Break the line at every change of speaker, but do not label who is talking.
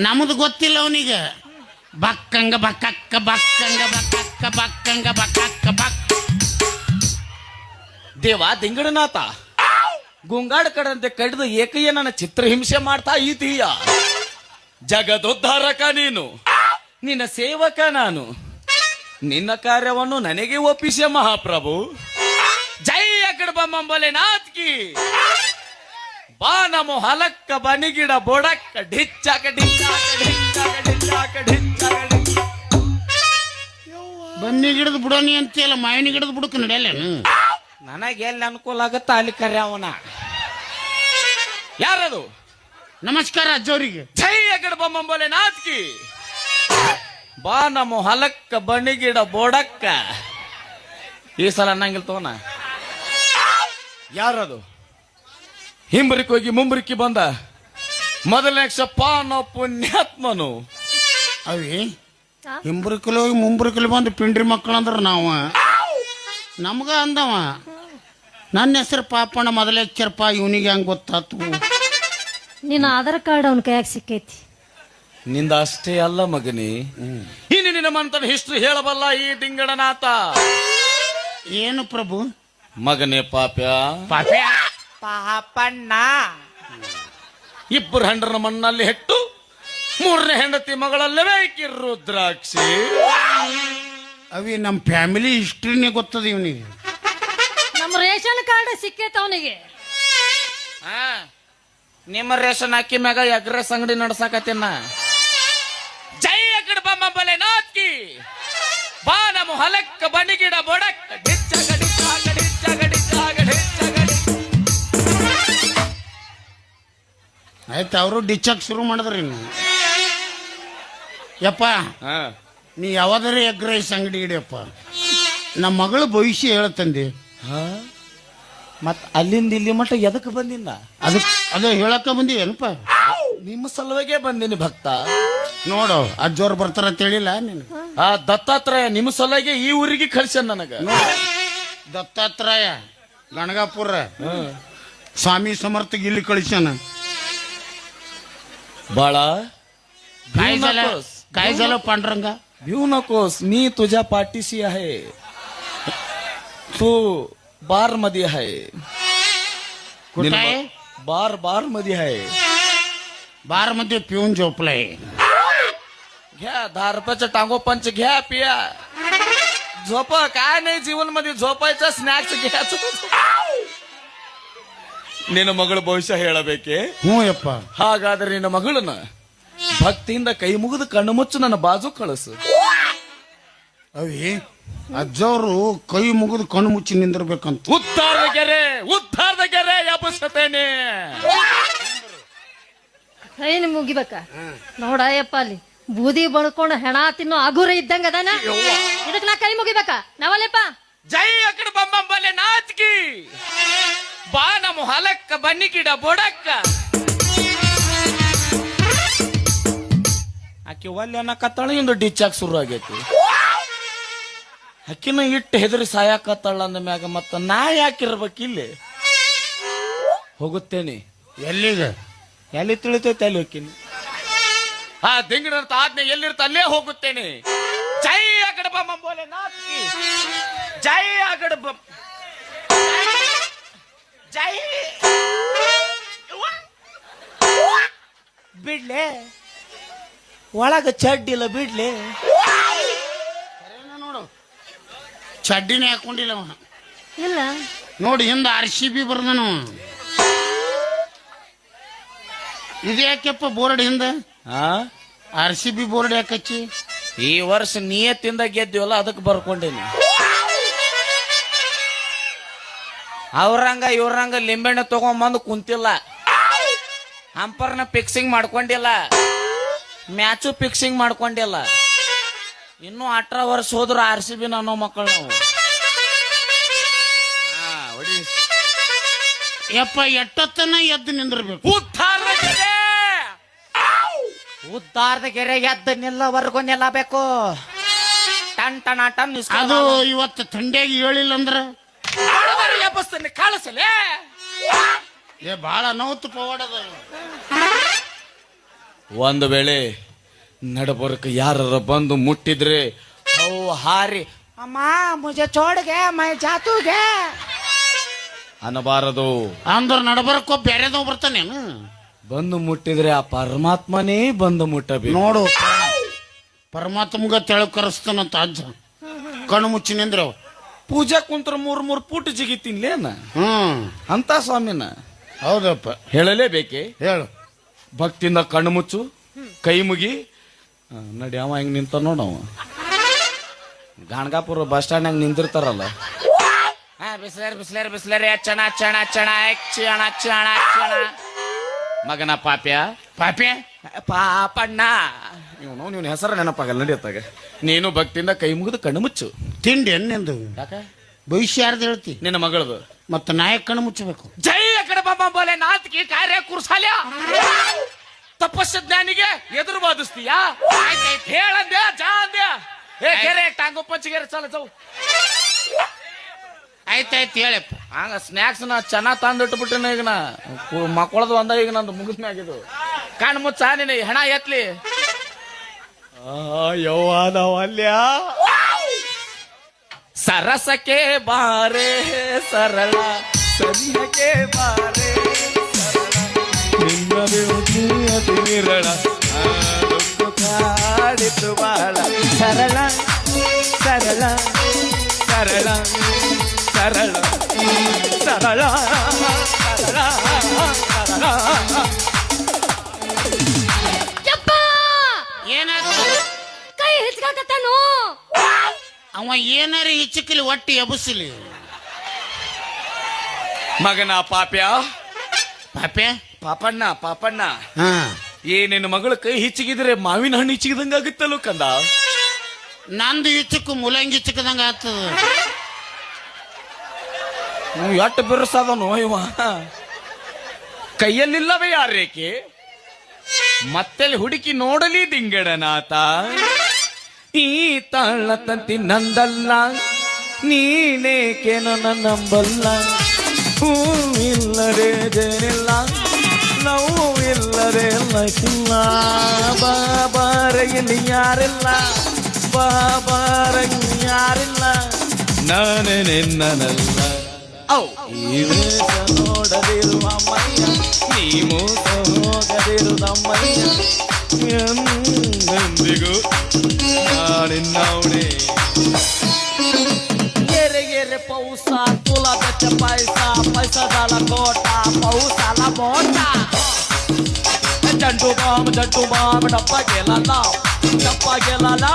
ನಮ್ದು ಗೊತ್ತಿಲ್ಲ ಅವನಿಗೆ. ಬಕ್ಕಂಗ ಬಕ್ಕಕ್ಕ ಬಕ್ಕಂಗ ಬಕ್ಕಕ್ಕ ಬಕ್ಕಂಗ ಬಕ್ಕಕ್ಕ ಬಕ್.
ದೇವ ದಿಂಗಡನಾಥ ಗುಂಗಾಡ ಕಡಂತೆ ಕಡಿದು ಏಕಯ್ಯ ನನ್ನ ಚಿತ್ರಹಿಂಸೆ ಮಾಡ್ತಾ ಇದೀಯ. ಜಗದೋದ್ಧಾರಕ ನೀನು, ನಿನ್ನ ಸೇವಕ ನಾನು. ನಿನ್ನ ಕಾರ್ಯವನ್ನು ನನಗೆ ಒಪ್ಪಿಸೆ ಮಹಾಪ್ರಭು. ಜೈ ಅಗಡಬಂಬಲೆ ನಾತ್ಕಿ ಬಾ ನಮೋ ಹಲಕ್ಕ ಬನಿಗಿಡ ಬೊಡಕ್ಕ ಡಿಚ್ಚಾಕ ಡಿಚ್ಚಾಕ ಡಿಚ್ಚಾಕ ಡಿಚ್ಚಾಕ ಡಿಚ್ಚಾಕ ಡಿಚ್ಚಾಕ.
ಬನ್ನಿ ಗಿಡದ ಬುಡನಿ ಅಂತೀಯಲ್ಲ, ಮಾವಿನ ಗಿಡದ ಬುಡಕ್ಕೆ ನಡೆಯಲ್ಲೇನು?
ನನಗೆ ಎಲ್ಲಿ ಅನುಕೂಲ ಆಗುತ್ತ ಅಲ್ಲಿ ಕರೆ ಅವನ. ಯಾರದು?
ನಮಸ್ಕಾರ ಅಜ್ಜವ್ರಿಗೆ.
ಜೈ ಅಗಡಬಂಬಲೆ ನಾತ್ಕಿ ಬಾ ನಮೋ ಹಲಕ್ಕ ಬನಿಗಿಡ ಬೋಡಕ್ಕ. ಈ ಸಲ ಅನ್ನಂಗಿಲ್ ತೋನ. ಯಾರದು? ಹಿಂಬರಿಕ್ ಹೋಗಿ ಮುಂಬರಿಕಿ ಬಂದ ಮೊದಲನೇ ಕ್ಷಪ ನೋ ಪುಣ್ಯಾತ್ಮನು.
ಅವಿ ಹಿಂಬ್ರಿಕಲ್ ಹೋಗಿ ಮುಂಬ್ರಿಕಲ್ ಬಂದು ಪಿಂಡ್ರಿ ಮಕ್ಕಳಂದ್ರ ನಾವು ನಮ್ಗ ಅಂದವ. ನನ್ನ ಹೆಸರು ಪಾಪಣ್ಣ, ಮೊದಲೇ ಎಚ್ಚರಪ್ಪ. ಇವನಿಗೆ ಹೆಂಗ್ ಗೊತ್ತಾತು?
ನಿನ್ನ ಆಧಾರ್ ಕಾರ್ಡ್ ಅವನ ಕೈಯಾಗ ಸಿಕ್ಕೈತಿ.
ನಿಂದ ಅಷ್ಟೇ ಅಲ್ಲ ಮಗನಿ, ಇನ್ನು ನಿನ್ನ ಮಂತನ ಹಿಸ್ಟ್ರಿ ಹೇಳಬಲ್ಲ ಈ ದಿಂಗಡನಾಥ.
ಏನು ಪ್ರಭು?
ಮಗನೇ ಪಾಪ್ಯ
ಪಾಪ್ಯ
ಪಾಪಣ್ಣ. ಇಬ್ಬರು ಹೆಂಡರನ್ನ ಮಣ್ಣಲ್ಲಿ ಹೆಟ್ಟು ಮೂರನೇ ಹೆಂಡತಿ ಮಗಳಲ್ಲವೇ ರುದ್ರಾಕ್ಷಿ.
ಅವಿ ನಮ್ಮ ಫ್ಯಾಮಿಲಿ ಹಿಸ್ಟ್ರಿನೇ ಗೊತ್ತದ ಇವನಿಗೆ.
ನಮ್ಮ ರೇಷನ್ ಕಾರ್ಡ್ ಸಿಕ್ಕೈತಿ ಅವನಿಗೆ.
ನಿಮ್ಮ ರೇಷನ್ ಅಕ್ಕಿ ಮ್ಯಾಗ ಎಗ್ರೆಸ್ ಅಂಗಡಿ ನಡ್ಸಾಕತ್ತೇನ. ಜೈ ಅಗಡ ಬಲೆ ನಾತ್ಕಿ ಬಾ ನಮ ಹಲಕ್ಕ ಬನಿಗಿಡ ಬೊಡಕ್ಕ ಡಿಚ್ಚಗ ಡಿಚ್ಚಗ ಡಿಚ್ಚಗ ಡಿಚ್ಚಗ ಡಿಚ್ಚಗ.
ಆಯ್ತು, ಅವರು ಡಿಚ್ಚಕ್ ಶುರು ಮಾಡಿದ್ರಿ. ಇನ್ನು ಯಪ್ಪ, ನೀ ಯಾವ್ದಾರ ಎಗ್ ರೈಸ್ ಅಂಗಡಿ ಇಡಿಯಪ್ಪ. ನಮ್ಮ ಮಗಳು ಭವಿಷ್ಯ ಹೇಳತ್ತಂದಿ.
ಮತ್ ಅಲ್ಲಿಂದ ಇಲ್ಲಿ ಮಟ್ಟ ಎದಕ್ ಬಂದಿಲ್ಲ?
ಅದು ಹೇಳಕ್ಕ ಬಂದಿ ಏನಪ್ಪ?
ನಿಮ್ಮ ಸಲುವಾಗೆ ಬಂದಿನಿ ಭಕ್ತ.
ನೋಡು, ಅಜ್ಜೋರ್ ಬರ್ತಾರ ಅಂತ ಹೇಳಿಲ್ಲ ನೀನು.
ಆ ದತ್ತಾತ್ರೇಯ ನಿಮ್ಮ ಸಲುವಾಗೆ ಈ ಊರಿಗೆ ಕಳ್ಸ್ಯಾನ ನನಗ.
ದತ್ತಾತ್ರೇಯ ಗಣಗಾಪುರ ಸ್ವಾಮಿ ಸಮರ್ಥಗೆ ಇಲ್ಲಿ ಕಳಿಸ್ಯಾನ.
ಬಾಳ
काय झालं पांडुरंगा?
भिऊ नकोस, मी तुझ्या पाठीशी आहे. तू बार मध्ये आहे.
कुठं आहे?
बार मध्ये आहे.
बार मध्ये पिऊन झोपलाय.
घ्या 10 रुपयाचं टांगो पंच घ्या, पिया, झोप. काय नाही जीवन मध्ये झोपायचं, स्नॅक्स घ्यायचं. ನಿನ್ನ ಮಗಳ ಭವಿಷ್ಯ ಹೇಳಬೇಕೆ?
ಹ್ಞೂ ಯಪ್ಪ.
ಹಾಗಾದ್ರೆ ನಿನ್ನ ಮಗಳನ್ನ ಭಕ್ತಿಯಿಂದ ಕೈ ಮುಗಿದು ಕಣ್ಣು ಮುಚ್ಚು ನನ್ನ ಬಾಜು ಕಳಿಸು.
ಅವಿ ಅಜ್ಜವರು ಕೈ ಮುಗಿದು ಕಣ್ಣು ಮುಚ್ಚಿ ನಿಂದಿರ್ಬೇಕಂತ.
ಉದ್ಧಾರದ ಗೆರೆ ಎಬ್ಬಿಸುತ್ತೇನೆ.
ಕೈನ ಮುಗಿಬೇಕ ನೋಡಯ್ಯಪ್ಪ, ಅಲ್ಲಿ ಬೂದಿ ಬಳ್ಕೊಂಡು ಹೆಣ ತಿನ್ನೋ ಆಗುರ ಇದ್ದಂಗ ಅದಾನ. ಇದಕ್ ನಾ ಕೈ ಮುಗಿಬೇಕ ನಾವಲ್ಲಪ್ಪ.
ಜೈ ಅಕಡ ಬಂಬಂಬಲೆ ನಾಚ್ಕಿ ಬಾ ನಮ ಹಲಕ್ಕ ಬನ್ನಿಗಿಡ ಬೊಡಕ್ಕ. ಆಕೆ ಒಲ್ಲೆ ಅನ್ನಕತ್ತಾಳ, ಇಂದು ಡಿಚ್ಚಾಕ್ ಶುರು ಆಗೈತಿ. ಅಕ್ಕಿನ ಇಟ್ಟು ಹೆದರಿ ಸಾಯಾಕತ್ತಾಳ ಅಂದ ಮ್ಯಾಗ ಮತ್ತ ನಾ ಯಾಕಿರ್ಬೇಕು ಇಲ್ಲಿ? ಹೋಗುತ್ತೇನೆ.
ಎಲ್ಲಿಗೆ?
ಎಲ್ಲಿ ತಿಳಿತೈತೆ ಅಲ್ಲಿ ಹೋಗ್ತೀನಿ. ಆ ದಿಂಗಡಂತ ಆಜ್ಞೆ ಎಲ್ಲಿರ್ತ ಅಲ್ಲೇ ಹೋಗುತ್ತೇನೆ. ಜೈ ಅಗಡ ಬಂಬೋಲೆ ನಾತ್ಕಿ ಜೈ ಅಗಡ ಜೈ. ಬಿಡ್ಲೆ ಒಳಗ ಚಡ್ಡಿಲ್ಲ, ಬಿಡ್ಲೆ.
ನೋಡು, ಚಡ್ಡಿನೇ ಹಾಕೊಂಡಿಲ್ಲ ಅವ.
ಇಲ್ಲ
ನೋಡಿ, ಹಿಂದ RCB ಬರ್ದನು. ಇದು ಯಾಕೆಪ್ಪ ಬೋರ್ಡ್ ಹಿಂದ? RCB ಬೋರ್ಡ್ ಯಾಕಚ್ಚಿ?
ಈ ವರ್ಷ ನಿಯತ್ತಿಂದ ಗೆದ್ದಿವಲ್ಲ, ಅದಕ್ಕೆ ಬರ್ಕೊಂಡೇನಿ. ಅವ್ರಂಗ ಇವ್ರಂಗ ಲಿಂಬೆಣ್ಣೆ ತಗೊಂಬಂದು ಕುಂತಿಲ್ಲ, ಹಂಪರ್ನ ಫಿಕ್ಸಿಂಗ್ ಮಾಡ್ಕೊಂಡಿಲ್ಲ, ಮ್ಯಾಚು ಫಿಕ್ಸಿಂಗ್ ಮಾಡ್ಕೊಂಡಿಲ್ಲ. ಇನ್ನು 18 ವರ್ಷ ಹೋದ್ರು RCB ಅನ್ನೋ ಮಕ್ಕಳು ನಾವು.
ಯಪ್ಪ, ಎಟ್ಟತ್ತನ ಎದ್ದು ನಿಂದಿರ್ಬೇಕು.
ಉದ್ದಾರದ ಗೆರೆ ಎದ್ದು ನಿಲ್ಲವರೆಗೂ ನಿಲ್ಲಬೇಕು. Ton ton ton.
ಅದು ಇವತ್ತು ಥಂಡಿಯಾಗಿ ಹೇಳಿಲ್ಲ ಅಂದ್ರ
ಎಬ್ಬಸ್ತೇನೆ ಕಾಳಿಸಲೇ.
ಬಾಳ ನೋವು ಪವಾಡದ.
ಒಂದು ವೇಳೆ ನಡಬರ್ಕ ಯಾರ ಬಂದು ಮುಟ್ಟಿದ್ರೆ ಅವು ಹಾರಿ ಅಮ್ಮ ಮುಜೆ ಚೋಡ್ಗೆ ಮೈ ಜಾತುಗೆ ಅನ್ನಬಾರದು.
ಅಂದ್ರ ನಡಬರಕ್ಕೋ ಬೇರೆದವ್ ಬರ್ತಾನೇನು?
ಬಂದು ಮುಟ್ಟಿದ್ರೆ ಆ ಪರಮಾತ್ಮನೇ ಬಂದು ಮುಟ್ಟಬೇಕು.
ನೋಡು, ಪರಮಾತ್ಮಗ ತೆಳಗ್ ಕರೆಸ್ತಾನಂತ ಅಜ್ಜ. ಕಣ್ಣು ಮುಚ್ಚಿ ನಿಂದ್ರ
ಪೂಜಾ ಕುಂತ್ರ 3 ಪುಟ್ ಜಿಗಿತೀನ್ಲೇನ ಅಂತ ಸ್ವಾಮಿನ.
ಹೌದಪ್ಪ,
ಹೇಳಲೇಬೇಕೆ?
ಹೇಳು.
ಭಕ್ತಿಯಿಂದ ಕಣ್ಣು ಮುಚ್ಚು, ಕೈ ಮುಗಿ. ನಡಿ, ಅವ ಹೆಂಗ್ ನಿಂತ ನೋಡವ. ಗಾಣಗಾಪುರ ಬಸ್ ಸ್ಟ್ಯಾಂಡ್ ಹೆಂಗ್ ನಿಂತಿರ್ತಾರಲ್ಲ. ಬಿಸ್ಲರಿ ಚಣ ಚಣ ಚಣ ಚಣ ಚಣ ಚಣ. ಮಗನ ಪಾಪ್ಯ
ಪಾಪೆ
ಪಾಪಣ್ಣ ಇವನು ಹೆಸರು ನೆನಪಾಗಲ್ಲ. ನಡಿಯತ್ತಾಗ ನೀನು ಭಕ್ತಿಯಿಂದ ಕೈ ಮುಗಿದು ಕಣ್ಣು ಮುಚ್ಚು.
ತಿಂಡಿ ನಿಂದು
ಯಾಕ
ಭವಿಷ್ಯ ಯಾರ್ದು ಹೇಳ್ತಿ?
ನಿನ್ನ ಮಗಳದು.
ಮತ್ತ ನಾಯಕ್ ಕಣ್ಣು ಮುಚ್ಚಬೇಕು.
ಜೈ ಕಡೆ ಬಾಬಾ ನಾತ್ಕಿ ಕಾರ್ಯ ಕುರ್ಸಾಲ್ಯ ತಪಸ್ಸ ಜ್ಞಾನಿಗೆ ಎದುರು ಬಾದಿಸ್ತೀಯಾ? ಹೇಳಂದ್ಯಾ ಜಾ ಅಂದ್ಯಾ? ಟಾಂಗು ಪಂಚಿಗೆರೆ ಚಲ ಚೌ.
ಆಯ್ತಾಯ್ತು ಹೇಳಪ್ಪ.
ಹಂಗ ಸ್ನಾಕ್ಸ್ ನ ಚೆನ್ನಾಗ್ ತಂದಿಟ್ಬಿಟ್ಟಿನ. ಈಗ ನಾ ಮಕ್ಕಳದು ಒಂದ ಈಗ ನಂದು ಮುಗಿಸ್ನಾಗಿದ್ದು. ಕಣ್ಣು ಮುಚ್ಚ, ನೀನು ಹೆಣ ಎತ್ಲಿ. ಯವ್ವಾದವಲ್ಯ ಸರಸಕ್ಕೆ ಬಾರೆ ಸರಳ, ಸರಿಯಕ್ಕೆ ಬಾರೆ ಅತಿ ವಿರಳ, ಕಾಡಿತು ಬಾಳ. ಸರಳ ಸರಳ ಸರಳ ಸರಳ ಸರಳ ಸರಳ ಸರಳ.
ಏನಾದ್ರು
ಕೈ ಹಿಚ್ಕಾಕತ್ತಾನು.
ಅವ ಏನಾರ ಹಿಚ್ಚಕಲಿ ಒಟ್ಟಿ ಎಬಸಿಲಿ.
ಮಗನ ಪಾಪ್ಯ
ಪಾಪೆ
ಪಾಪಣ್ಣ ಪಾಪಣ್ಣ,
ಹಾ,
ನಿನ್ನ ಮಗಳ ಕೈ ಹಿಚ್ಚಿಗಿದ್ರೆ ಮಾವಿನ ಹಣ್ಣು ಹಿಚ್ಚಿದಂಗ ಆಗುತ್ತಲ್ಲೋ ಕಂದ.
ನಂದು ಹಿಚ್ಚಕು ಮುಲಂಗಿ ಹಿಚ್ಚಕದಂಗ ಆಗ್ತದ.
ಎಟ್ಟು ಬಿರುಸದನು ಇವ. ಕೈಯಲ್ಲಿಲ್ಲವೇ ಯಾರೇಕೆ? ಮತ್ತೆಲ್ಲಿ ಹುಡುಕಿ ನೋಡಲಿ ದಿಂಗಡನಾಥ. ಈ ತಾಳ ತಂತಿ ನಂದಲ್ಲ, ನೀನೇಕೇನೋ ನಂಬಲ್ಲ. ಹೂವಿಲ್ಲದೆ ಜೇನಿಲ್ಲ, ನೋವಿಲ್ಲದೆ ಲೈಫಿಲ್ಲ. ಬಾಬಾರಗಿಲ್ಲಿ ಯಾರಿಲ್ಲ, ಬಾಬಾರಗಿಲ್ಲಿ ಯಾರಿಲ್ಲ. ನಾನೇ ನಿನ್ನನಲ್ಲ. ಈ ವೇಷ ನೋಡದಿರುವ ಮೈಯ, ನೀ ಮೂಸ ಹೋಗದಿರುದಮ್ಮಯ್ಯ. ಎಂದೆಂದಿಗೂ ನಾನಿನ್ನವನೇ. ಗೆರೆ ಪೌಸ ತುಲ ಬೆಚ್ಚ ಪೈಸ, ಪೈಸದಾಲ ಕೋಟ ಪೌಸಾಲ ಮೋಟ. ಜಂಟು ಬಾಮ್ ಡಪ್ಪ ಗೆಲ್ಲ, ಡಪ್ಪ ಗೆಲ್ಲ.